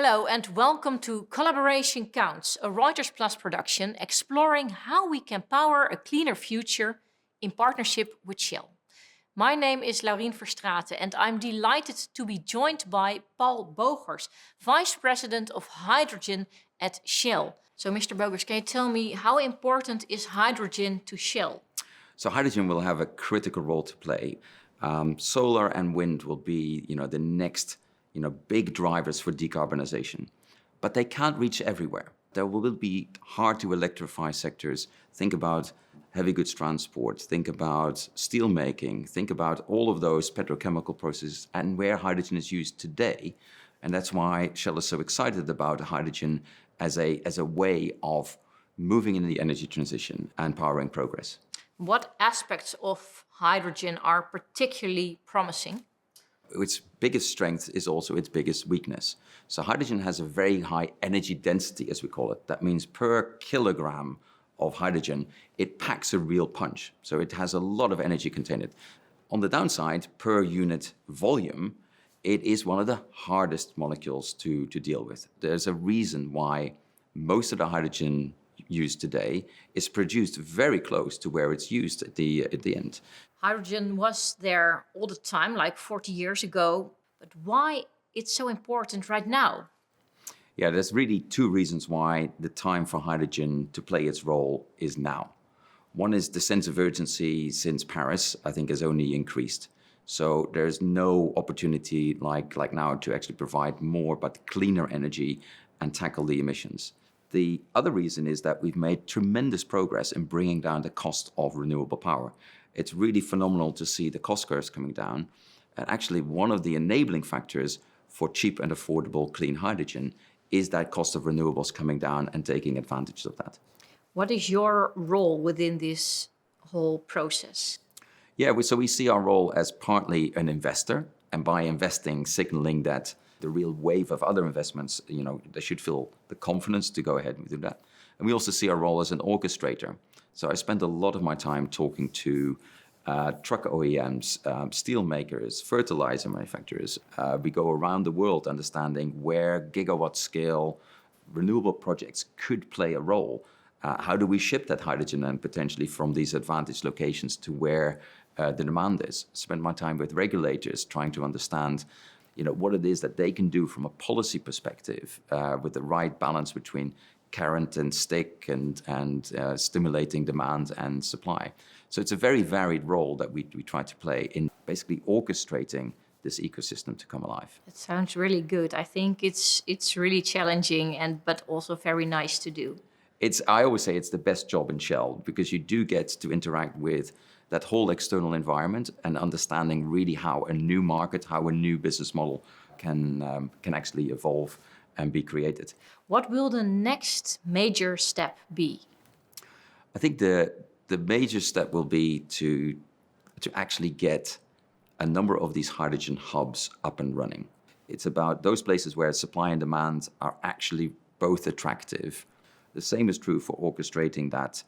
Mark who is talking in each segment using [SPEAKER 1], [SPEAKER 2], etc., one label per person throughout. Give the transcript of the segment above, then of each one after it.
[SPEAKER 1] Hello and welcome to Collaboration Counts, a Reuters Plus production exploring how we can power a cleaner future in partnership with Shell. My name is Laurien Verstraeten and I'm delighted to be joined by Paul Bogers, Vice President of Hydrogen at Shell. So Mr. Bogers, can you tell me how important is hydrogen to Shell?
[SPEAKER 2] So hydrogen will have a critical role to play. Solar and wind will be, the next, big drivers for decarbonization, but they can't reach everywhere. There will be hard to electrify sectors. Think about heavy goods transport, think about steel making, think about all of those petrochemical processes and where hydrogen is used today. And that's why Shell is so excited about hydrogen as a way of moving in the energy transition and powering progress.
[SPEAKER 1] What aspects of hydrogen are particularly promising?
[SPEAKER 2] Its biggest strength is also its biggest weakness. So hydrogen has a very high energy density, as we call it. That means per kilogram of hydrogen, it packs a real punch. So it has a lot of energy contained in it. On the downside, per unit volume, it is one of the hardest molecules to deal with. There's a reason why most of the hydrogen used today is produced very close to where it's used at the end.
[SPEAKER 1] Hydrogen was there all the time, like 40 years ago, but why it's so important right now?
[SPEAKER 2] Yeah, there's really two reasons why the time for hydrogen to play its role is now. One is the sense of urgency since Paris, I think, has only increased. So there's no opportunity like now to actually provide more but cleaner energy and tackle the emissions. The other reason is that we've made tremendous progress in bringing down the cost of renewable power. It's really phenomenal to see the cost curves coming down. And actually, one of the enabling factors for cheap and affordable clean hydrogen is that cost of renewables coming down and taking advantage of that.
[SPEAKER 1] What is your role within this whole process?
[SPEAKER 2] Yeah, so we see our role as partly an investor, and by investing, signaling that the real wave of other investments, they should feel the confidence to go ahead and do that. And we also see our role as an orchestrator. So I spend a lot of my time talking to truck OEMs, steel makers, fertilizer manufacturers. We go around the world understanding where gigawatt scale renewable projects could play a role. How do we ship that hydrogen and potentially from these advantaged locations to where the demand is? Spend my time with regulators trying to understand what it is that they can do from a policy perspective with the right balance between carrot and stick and stimulating demand and supply. So it's a very varied role that we try to play in basically orchestrating this ecosystem to come alive.
[SPEAKER 1] That sounds really good. I think it's really challenging but also very nice to do.
[SPEAKER 2] I always say it's the best job in Shell because you do get to interact with that whole external environment and understanding really how a new market, how a new business model can actually evolve and be created.
[SPEAKER 1] What will the next major step be?
[SPEAKER 2] I think the major step will be to actually get a number of these hydrogen hubs up and running. It's about those places where supply and demand are actually both attractive. The same is true for orchestrating that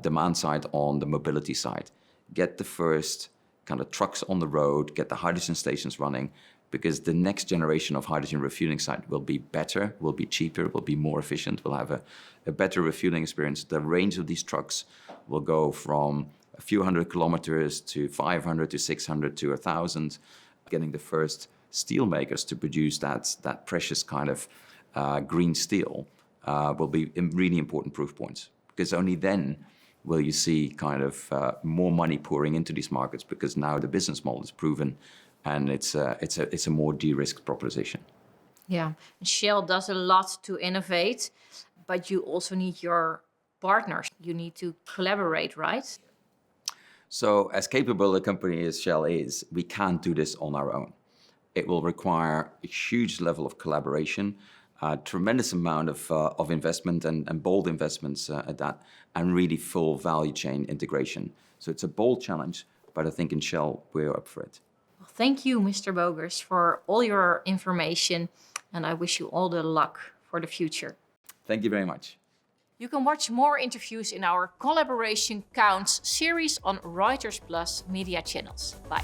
[SPEAKER 2] demand side on the mobility side. Get the first kind of trucks on the road, get the hydrogen stations running, because the next generation of hydrogen refueling site will be better, will be cheaper, will be more efficient, will have a better refueling experience. The range of these trucks will go from a few hundred kilometers to 500 to 600 to 1,000. Getting the first steel makers to produce that precious kind of green steel will be really important proof points, because only then will you see kind of more money pouring into these markets, because now the business model is proven and it's a more de-risked proposition.
[SPEAKER 1] Yeah, Shell does a lot to innovate, but you also need your partners. You need to collaborate, right?
[SPEAKER 2] So as capable a company as Shell is, we can't do this on our own. It will require a huge level of collaboration, a tremendous amount of investment and bold investments at that, and really full value chain integration. So it's a bold challenge, but I think in Shell, we're up for it.
[SPEAKER 1] Well, thank you, Mr. Bogers, for all your information, and I wish you all the luck for the future.
[SPEAKER 2] Thank you very much.
[SPEAKER 1] You can watch more interviews in our Collaboration Counts series on Reuters Plus media channels. Bye.